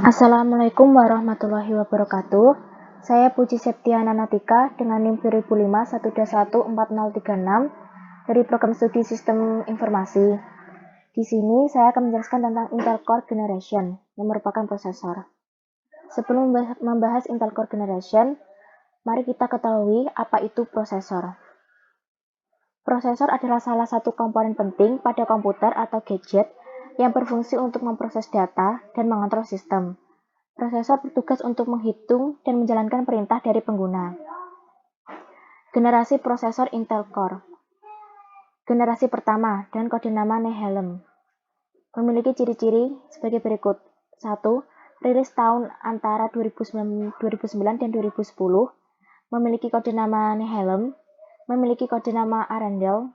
Assalamualaikum warahmatullahi wabarakatuh. Saya Puji Septiana Natika dengan NIM 2005-1214036 dari Program Studi Sistem Informasi. Di sini saya akan menjelaskan tentang Intel Core Generation yang merupakan prosesor. Sebelum membahas Intel Core Generation, mari kita ketahui apa itu prosesor. Prosesor adalah salah satu komponen penting pada komputer atau gadget yang berfungsi untuk memproses data dan mengontrol sistem. Prosesor bertugas untuk menghitung dan menjalankan perintah dari pengguna. Generasi prosesor Intel Core. Generasi pertama dengan kode nama Nehalem. Memiliki ciri-ciri sebagai berikut. 1. Rilis tahun antara 2009 dan 2010. Memiliki kode nama Nehalem. Memiliki kode nama Arendelle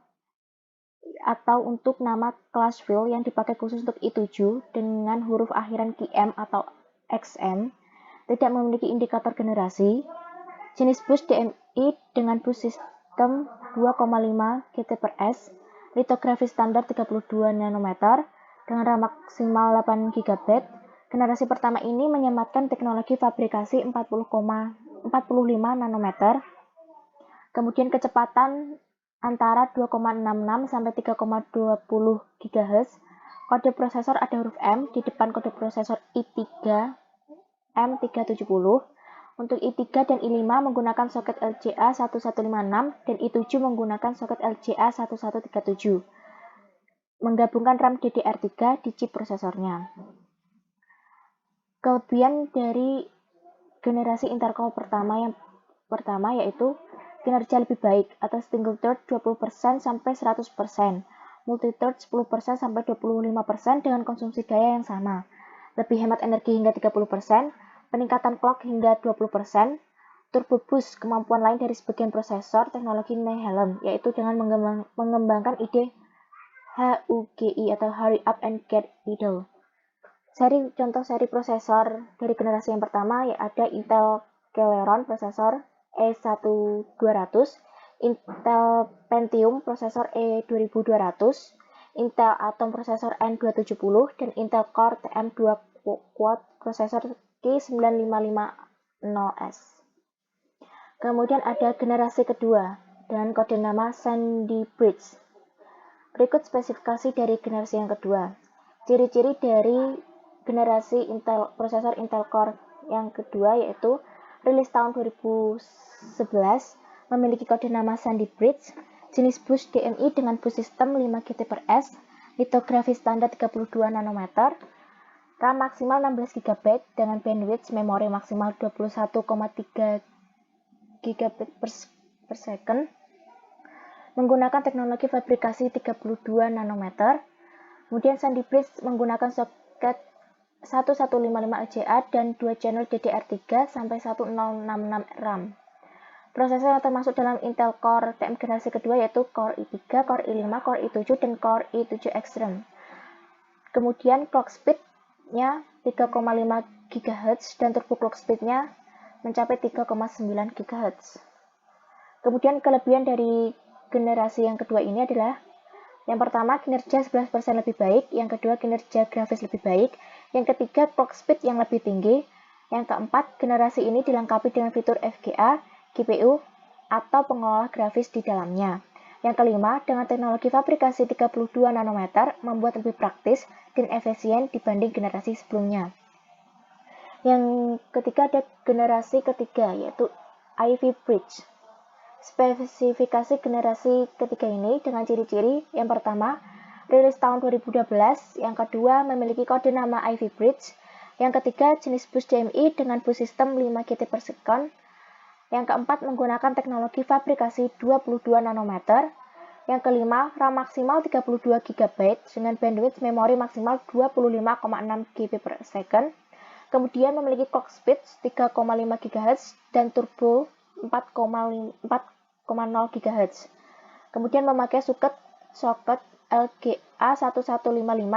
atau untuk nama Classville yang dipakai khusus untuk i7 dengan huruf akhiran QM atau XM, tidak memiliki indikator generasi, jenis bus DMI dengan bus sistem 2,5 GT/s, litografi standar 32 nanometer dengan RAM maksimal 8 GB. Generasi pertama ini menyematkan teknologi fabrikasi 45 nanometer, kemudian kecepatan antara 2,66 sampai 3,20 GHz. Kode prosesor ada huruf M di depan kode prosesor i3 M370. Untuk i3 dan i5 menggunakan soket LGA 1156 dan i7 menggunakan soket LGA 1137. Menggabungkan RAM DDR3 di chip prosesornya. Kelebihan dari generasi Intel Core pertama yaitu kinerja lebih baik atau single thread 20% sampai 100%, multi-thread 10% sampai 25% dengan konsumsi daya yang sama, lebih hemat energi hingga 30%, peningkatan clock hingga 20%, turbo boost kemampuan lain dari sebagian prosesor teknologi Nehalem, yaitu dengan mengembangkan ide HUGI atau Hurry Up and Get Idle. Contoh seri prosesor dari generasi yang pertama ya ada Intel Celeron prosesor E1200, Intel Pentium prosesor E2200, Intel Atom prosesor N270, dan Intel Core TM2 Quad prosesor K9550S. Kemudian ada generasi kedua dengan kode nama Sandy Bridge. Berikut spesifikasi dari generasi yang kedua. Ciri-ciri dari generasi prosesor Intel Core yang kedua yaitu rilis tahun 2011, memiliki kode nama Sandy Bridge, jenis bus DMI dengan bus sistem 5 GT/s, litografi standar 32 nanometer, RAM maksimal 16 GB dengan bandwidth memori maksimal 21,3 GB per second, menggunakan teknologi fabrikasi 32 nanometer. Kemudian Sandy Bridge menggunakan soket 1155 LGA dan 2 channel DDR3 sampai 1066 RAM. Prosesor yang termasuk dalam Intel Core TM generasi kedua yaitu Core i3, Core i5, Core i7, dan Core i7 Extreme. Kemudian clock speed-nya 3,5 GHz dan turbo clock speed-nya mencapai 3,9 GHz. Kemudian kelebihan dari generasi yang kedua ini adalah yang pertama, kinerja 11% lebih baik. Yang kedua, kinerja grafis lebih baik. Yang ketiga, clock speed yang lebih tinggi. Yang keempat, generasi ini dilengkapi dengan fitur FGA, GPU, atau pengolah grafis di dalamnya. Yang kelima, dengan teknologi fabrikasi 32 nanometer, membuat lebih praktis dan efisien dibanding generasi sebelumnya. Yang ketiga ada generasi ketiga, yaitu Ivy Bridge. Spesifikasi generasi ketiga ini dengan ciri-ciri yang pertama, rilis tahun 2012, yang kedua memiliki kode nama Ivy Bridge, yang ketiga jenis bus DMI dengan bus sistem 5 GT/s, yang keempat menggunakan teknologi fabrikasi 22 nanometer, yang kelima RAM maksimal 32 GB dengan bandwidth memori maksimal 25,6 GB per second, kemudian memiliki clock speed 3,5 GHz dan turbo 4,0 GHz. Kemudian memakai soket LGA 1155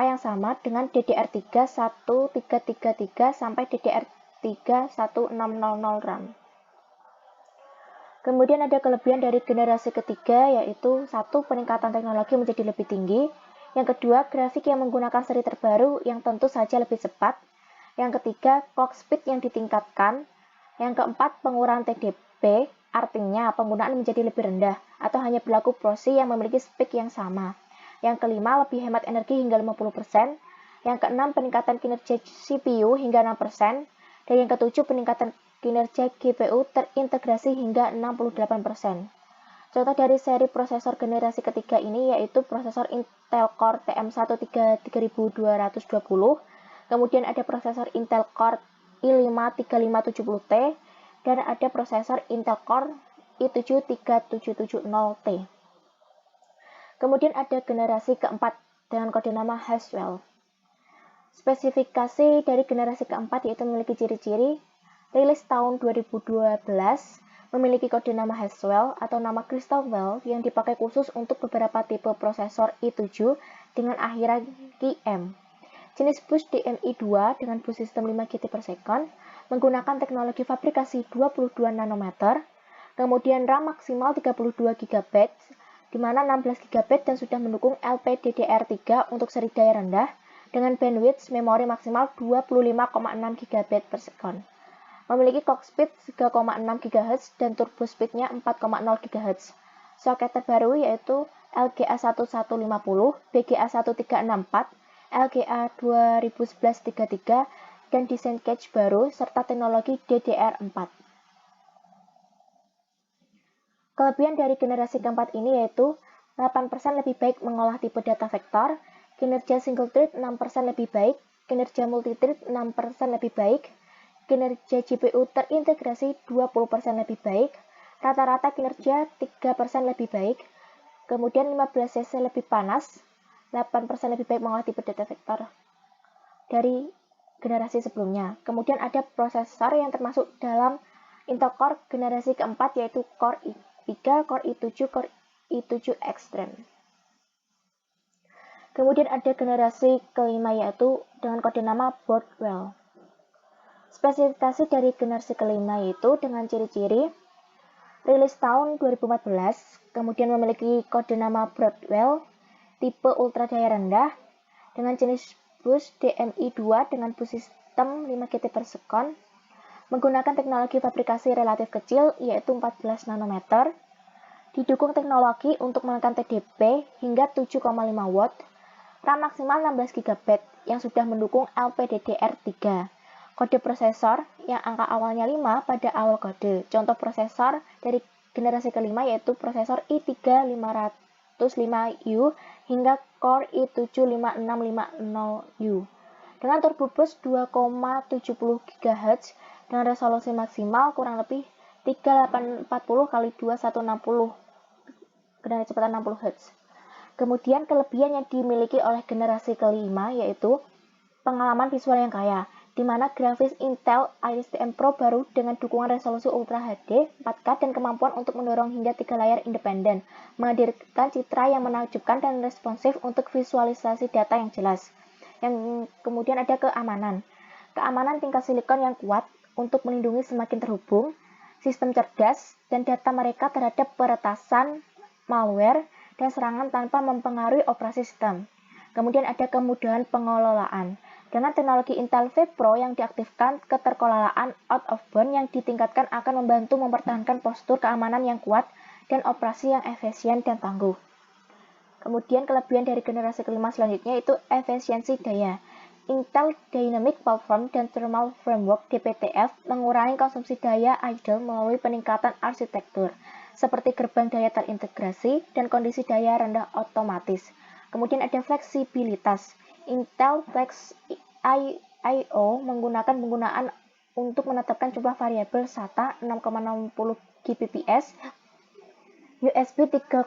yang sama dengan DDR3 1333 sampai DDR3 1600 RAM. Kemudian ada kelebihan dari generasi ketiga yaitu satu, peningkatan teknologi menjadi lebih tinggi. Yang kedua, grafik yang menggunakan seri terbaru yang tentu saja lebih cepat. Yang ketiga, clock speed yang ditingkatkan. Yang keempat, pengurangan TDP, artinya penggunaan menjadi lebih rendah atau hanya berlaku proxy yang memiliki speed yang sama. Yang kelima, lebih hemat energi hingga 50%. Yang keenam, peningkatan kinerja CPU hingga 6%. Dan yang ketujuh, peningkatan kinerja GPU terintegrasi hingga 68%. Contoh dari seri prosesor generasi ketiga ini yaitu prosesor Intel Core TM1 3220, kemudian ada prosesor Intel Core i5 3570T, dan ada prosesor Intel Core i7 3770T. Kemudian ada generasi keempat dengan kode nama Haswell. Spesifikasi dari generasi keempat yaitu memiliki ciri-ciri rilis tahun 2012, memiliki kode nama Haswell atau nama Crystal Well yang dipakai khusus untuk beberapa tipe prosesor i7 dengan akhiran QM. Jenis bus DMI2 dengan bus sistem 5 GT per second menggunakan teknologi fabrikasi 22 nanometer, kemudian RAM maksimal 32 GB, di mana 16 GB dan sudah mendukung LPDDR3 untuk seri daya rendah dengan bandwidth memori maksimal 25,6 GB per second. Memiliki clock speed 3,6 GHz dan turbo speednya 4,0 GHz. Soket terbaru yaitu LGA 1150, BGA 1364, LGA 2011-33, dan desain cache baru, serta teknologi DDR4. Kelebihan dari generasi keempat ini yaitu 8% lebih baik mengolah tipe data vektor, kinerja single thread 6% lebih baik, kinerja multi-thread 6% lebih baik, kinerja GPU terintegrasi 20% lebih baik, rata-rata kinerja 3% lebih baik, kemudian 15 cc lebih panas, 8% lebih baik mengolah tipe data vektor dari generasi sebelumnya. Kemudian ada prosesor yang termasuk dalam Intel Core generasi keempat yaitu Core i3, Core i7, Core i7 Extreme. Kemudian ada generasi kelima yaitu dengan kode nama Broadwell. Spesifikasi dari generasi kelima yaitu dengan ciri-ciri rilis tahun 2014, kemudian memiliki kode nama Broadwell, tipe ultra daya rendah, dengan jenis bus DMI2 dengan bus sistem 5 GT per second, menggunakan teknologi fabrikasi relatif kecil yaitu 14 nanometer, didukung teknologi untuk menekan TDP hingga 7,5 watt, RAM maksimal 16 GB yang sudah mendukung LPDDR3. Kode prosesor yang angka awalnya 5 pada awal kode. Contoh prosesor dari generasi kelima yaitu prosesor i3 505U hingga Core i7 5650U. Dengan turbo bus 2,70 GHz dengan resolusi maksimal kurang lebih 3840 x 2160 dengan kecepatan 60 Hz. Kemudian kelebihan yang dimiliki oleh generasi kelima yaitu pengalaman visual yang kaya, di mana grafis Intel Iris Xm Pro baru dengan dukungan resolusi Ultra HD 4K dan kemampuan untuk mendorong hingga 3 layar independen, menghadirkan citra yang menakjubkan dan responsif untuk visualisasi data yang jelas. Yang kemudian ada keamanan. Keamanan tingkat silikon yang kuat untuk melindungi semakin terhubung, sistem cerdas, dan data mereka terhadap peretasan, malware, dan serangan tanpa mempengaruhi operasi sistem. Kemudian ada kemudahan pengelolaan. Dengan teknologi Intel vPro yang diaktifkan, keterkelolaan out of bound yang ditingkatkan akan membantu mempertahankan postur keamanan yang kuat dan operasi yang efisien dan tangguh. Kemudian kelebihan dari generasi kelima selanjutnya itu efisiensi daya. Intel Dynamic Platform dan Thermal Framework DPTF mengurangi konsumsi daya idle melalui peningkatan arsitektur, seperti gerbang daya terintegrasi dan kondisi daya rendah otomatis. Kemudian ada fleksibilitas. Intel Flex I/O menggunakan penggunaan untuk menetapkan jumlah variabel SATA 6,60 Gbps, USB 3.0,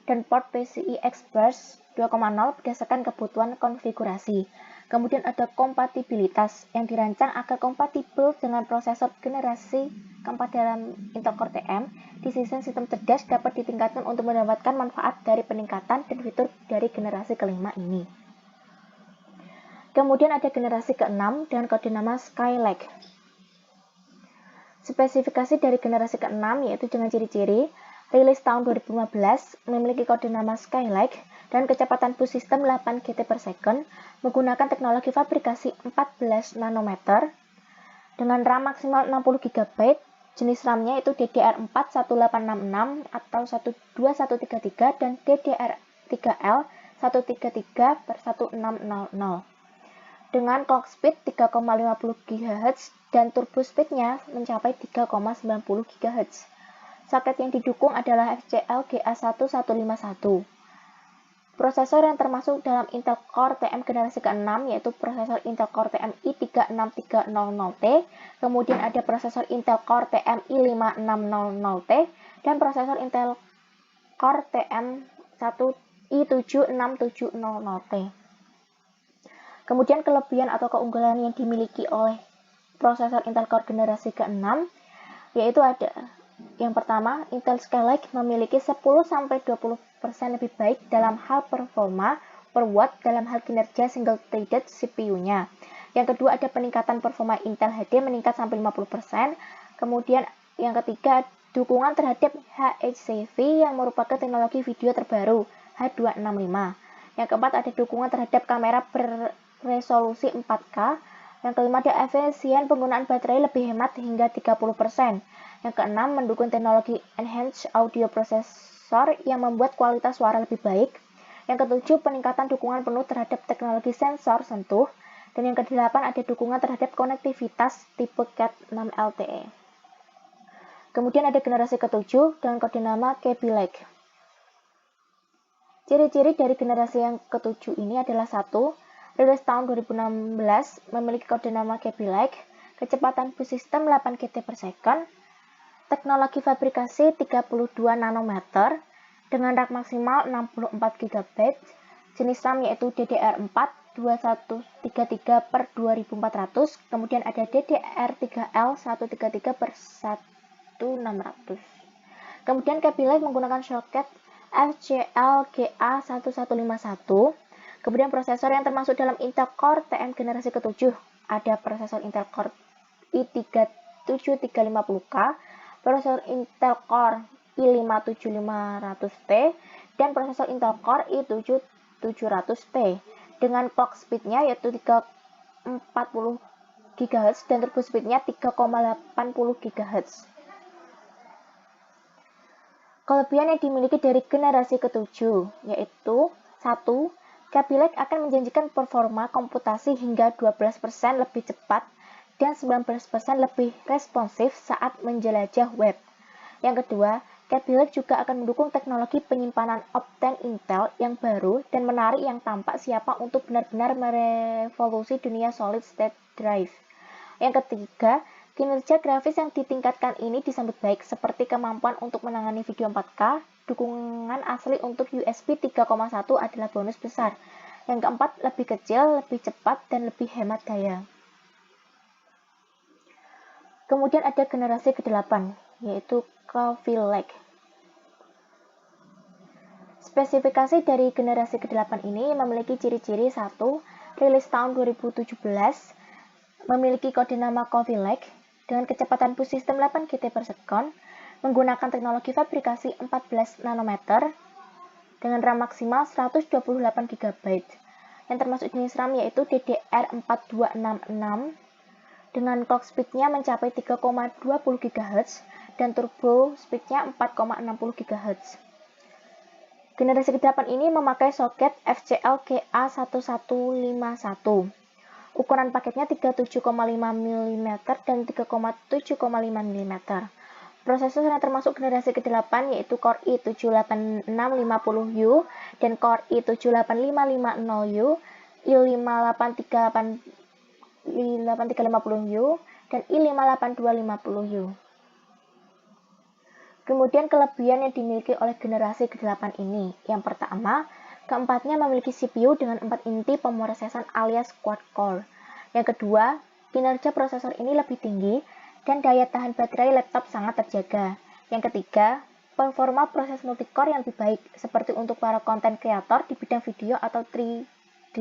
dan port PCI Express 2.0 berdasarkan kebutuhan konfigurasi. Kemudian ada kompatibilitas yang dirancang agar kompatibel dengan prosesor generasi keempat dalam Intel Core TM. Di sisi sistem cerdas dapat ditingkatkan untuk mendapatkan manfaat dari peningkatan dan fitur dari generasi kelima ini. Kemudian ada generasi ke-6 dengan kode nama Skylake. Spesifikasi dari generasi ke-6 yaitu dengan ciri-ciri rilis tahun 2015 memiliki kode nama Skylake dan kecepatan bus sistem 8 GT per second menggunakan teknologi fabrikasi 14 nanometer dengan RAM maksimal 60 GB. Jenis RAM-nya itu DDR4 1866 atau 12133 dan DDR3L 133 per 1600 dengan clock speed 3,50 GHz dan turbo speed-nya mencapai 3,90 GHz. Soket yang didukung adalah FCL GA1151. Prosesor yang termasuk dalam Intel Core TM generasi ke-6 yaitu prosesor Intel Core TM i36300T, kemudian ada prosesor Intel Core TM i5600T, dan prosesor Intel Core TM i76700T. Kemudian kelebihan atau keunggulan yang dimiliki oleh prosesor Intel Core generasi ke-6 yaitu ada yang pertama, Intel Skylake memiliki 10-20% lebih baik dalam hal performa per watt dalam hal kinerja single-threaded CPU-nya. Yang kedua, ada peningkatan performa Intel HD meningkat sampai 50%. Kemudian yang ketiga, dukungan terhadap HECV yang merupakan teknologi video terbaru H265. Yang keempat, ada dukungan terhadap kamera berresolusi 4K. Yang kelima, ada efisien penggunaan baterai lebih hemat hingga 30%. Yang keenam, mendukung teknologi Enhanced Audio Processor yang membuat kualitas suara lebih baik. Yang ketujuh, peningkatan dukungan penuh terhadap teknologi sensor sentuh. Dan yang kedelapan, ada dukungan terhadap konektivitas tipe Cat 6 LTE. Kemudian ada generasi ketujuh dengan kode nama Kaby Lake. Ciri-ciri dari generasi yang ketujuh ini adalah 1. Rilis tahun 2016, memiliki kode nama Kaby Lake, kecepatan bus sistem 8 GT per second, teknologi fabrikasi 32 nanometer dengan RAM maksimal 64 GB, jenis RAM yaitu DDR4 2133 per 2400, kemudian ada DDR3L 133 per 1600. Kemudian Kaby Lake menggunakan soket FCL GA1151. Kemudian prosesor yang termasuk dalam Intel Core TM generasi ke-7 ada prosesor Intel Core i3-7350K, prosesor Intel Core i5-7500T, dan prosesor Intel Core i7-700T dengan clock speed-nya yaitu 340 GHz dan turbo speed-nya 3,80 GHz. Kelebihan yang dimiliki dari generasi ke-7 yaitu 1. Kaby Lake akan menjanjikan performa komputasi hingga 12% lebih cepat dan 19% lebih responsif saat menjelajah web. Yang kedua, Kaby Lake juga akan mendukung teknologi penyimpanan Optane Intel yang baru dan menarik yang tampak siapa untuk benar-benar merevolusi dunia solid state drive. Yang ketiga, kinerja grafis yang ditingkatkan ini disambut baik seperti kemampuan untuk menangani video 4K, dukungan asli untuk USB 3.1 adalah bonus besar. Yang keempat, lebih kecil, lebih cepat, dan lebih hemat daya. Kemudian ada generasi ke-8, yaitu Kaby Lake. Spesifikasi dari generasi ke-8 ini memiliki ciri-ciri 1. Rilis tahun 2017, memiliki kode nama Kaby Lake dengan kecepatan bus sistem 8 GT per second, menggunakan teknologi fabrikasi 14 nanometer dengan RAM maksimal 128 GB. Yang termasuk jenis RAM yaitu DDR4266 dengan clock speed-nya mencapai 3,20 GHz dan turbo speed-nya 4,60 GHz. Generasi ke-8 ini memakai soket FCL GA1151. Ukuran paketnya 37,5 mm dan 3,7,5 mm. Prosesor yang termasuk generasi ke-8 yaitu Core i7-8650U dan Core i7-8550U, i5-8350U, dan i5-8250U. Kemudian kelebihan yang dimiliki oleh generasi ke-8 ini. Yang pertama, keempatnya memiliki CPU dengan 4 inti pemrosesan alias quad-core. Yang kedua, kinerja prosesor ini lebih tinggi dan daya tahan baterai laptop sangat terjaga. Yang ketiga, performa proses multicore yang lebih baik, seperti untuk para konten kreator di bidang video atau 3D.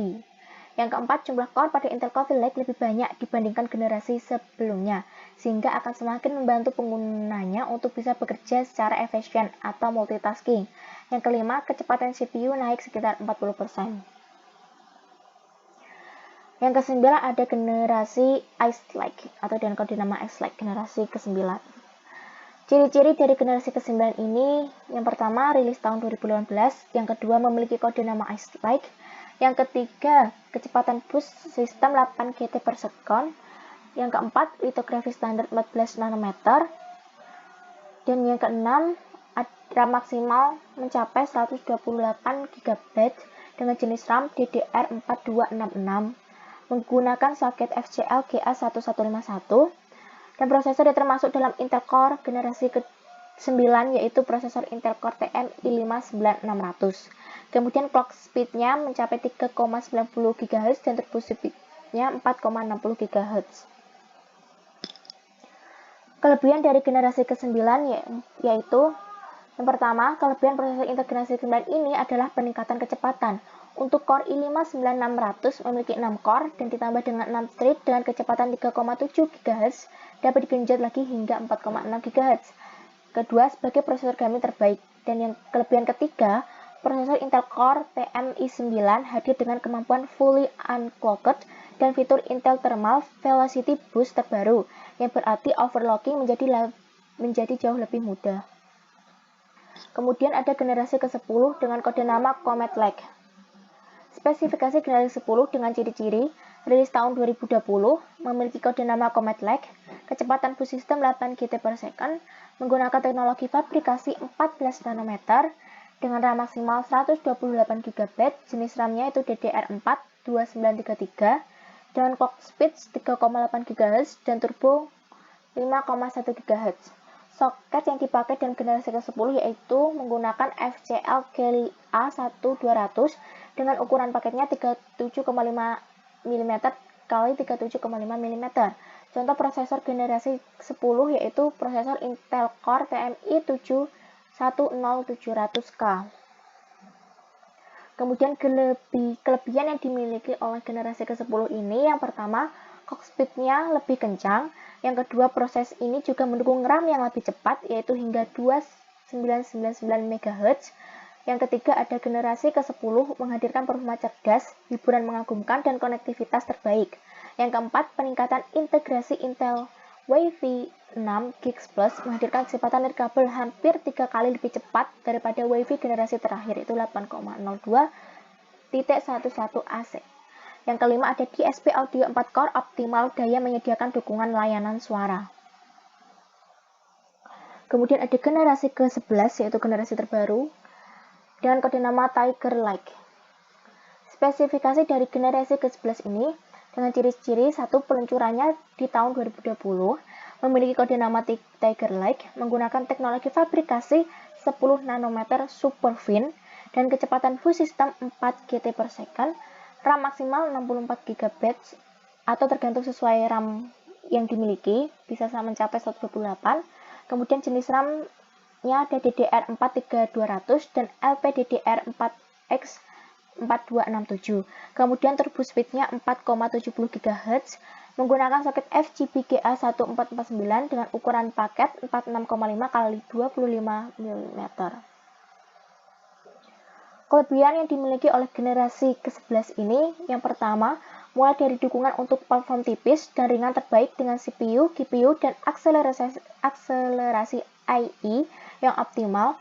Yang keempat, jumlah core pada Intel Coffee Lake lebih banyak dibandingkan generasi sebelumnya, sehingga akan semakin membantu penggunanya untuk bisa bekerja secara efisien atau multitasking. Yang kelima, kecepatan CPU naik sekitar 40%. Yang kesembilan ada generasi Ice Lake atau dengan kode nama Ice Lake, generasi ke-9. Ciri-ciri dari generasi ke-9 ini, yang pertama rilis tahun 2018, yang kedua memiliki kode nama Ice Lake, yang ketiga kecepatan boost sistem 8 GT per second, yang keempat litografi standar 14 nanometer, dan yang keenam RAM maksimal mencapai 128 GB dengan jenis RAM DDR4266 menggunakan soket FCL GA1151, dan prosesornya termasuk dalam Intel Core generasi ke-9 yaitu prosesor Intel Core TM-i5-9600. Kemudian clock speed-nya mencapai 3,90 GHz dan turbo speed-nya 4,60 GHz. Kelebihan dari generasi ke-9 yaitu yang pertama, kelebihan prosesor Intel generasi ke-9 ini adalah peningkatan kecepatan. Untuk Core i5-9600 memiliki 6 core dan ditambah dengan 6 thread dengan kecepatan 3,7 GHz dapat digenjot lagi hingga 4,6 GHz. Kedua, sebagai prosesor gaming terbaik. Dan yang kelebihan ketiga, prosesor Intel Core TM-i9 hadir dengan kemampuan fully unclocked dan fitur Intel Thermal Velocity Boost terbaru, yang berarti overclocking menjadi jauh lebih mudah. Kemudian ada generasi ke-10 dengan kode nama Comet Lake. Spesifikasi generasi 10 dengan ciri-ciri, rilis tahun 2020, memiliki kode nama Comet Lake, kecepatan boost sistem 8 GT per second, menggunakan teknologi fabrikasi 14 nanometer, dengan RAM maksimal 128 GB, jenis RAM-nya itu DDR4 2933, dengan clock speed 3,8 GHz dan turbo 5,1 GHz. Soket yang dipakai dalam generasi ke-10 yaitu menggunakan FCL GA1200 dengan ukuran paketnya 37,5 mm x 37,5 mm. Contoh prosesor generasi 10 yaitu prosesor Intel Core TMI 710-700K. Kemudian kelebihan yang dimiliki oleh generasi ke-10 ini, yang pertama, clock speed-nya lebih kencang. Yang kedua, proses ini juga mendukung RAM yang lebih cepat, yaitu hingga 2999 MHz. Yang ketiga, ada generasi ke-10 menghadirkan performa cerdas, hiburan mengagumkan, dan konektivitas terbaik. Yang keempat, peningkatan integrasi Intel Wi-Fi 6 GHz Plus menghadirkan kecepatan nirkabel hampir 3 kali lebih cepat daripada Wi-Fi generasi terakhir, itu 8,02.11ac. Yang kelima ada DSP Audio 4 Core optimal daya menyediakan dukungan layanan suara. Kemudian ada generasi ke-11 yaitu generasi terbaru dengan kode nama Tiger Lake. Spesifikasi dari generasi ke-11 ini dengan ciri-ciri satu, peluncurannya di tahun 2020, memiliki kode nama Tiger Lake, menggunakan teknologi fabrikasi 10 nanometer Superfin dan kecepatan boost sistem 4 GT per second, RAM maksimal 64 GB atau tergantung sesuai RAM yang dimiliki, bisa mencapai 128. Kemudian jenis RAM-nya ada DDR4 3200 dan LPDDR4X 4267. Kemudian turbo speed-nya 4,70 GHz menggunakan soket FGB GA1449 dengan ukuran paket 46,5 x 25 mm. Kelebihan yang dimiliki oleh generasi ke-11 ini, yang pertama, mulai dari dukungan untuk platform tipis dan ringan terbaik dengan CPU, GPU, dan akselerasi AI yang optimal,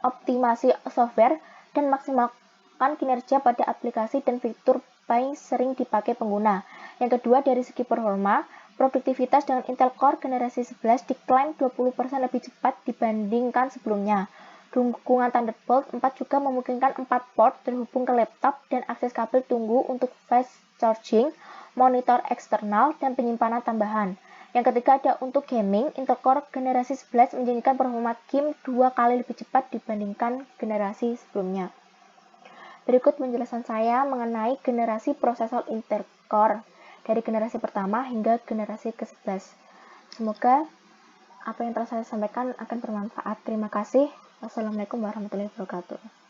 optimasi software, dan maksimalkan kinerja pada aplikasi dan fitur paling sering dipakai pengguna. Yang kedua, dari segi performa, produktivitas dengan Intel Core generasi 11 diklaim 20% lebih cepat dibandingkan sebelumnya. Dukungan Thunderbolt 4 juga memungkinkan 4 port terhubung ke laptop dan akses kabel tunggu untuk fast charging, monitor eksternal, dan penyimpanan tambahan. Yang ketiga ada untuk gaming, Intel Core generasi 11 menjanjikan performa game 2 kali lebih cepat dibandingkan generasi sebelumnya. Berikut penjelasan saya mengenai generasi prosesor Intel Core dari generasi pertama hingga generasi ke-11. Semoga apa yang telah saya sampaikan akan bermanfaat. Terima kasih. Wassalamualaikum warahmatullahi wabarakatuh.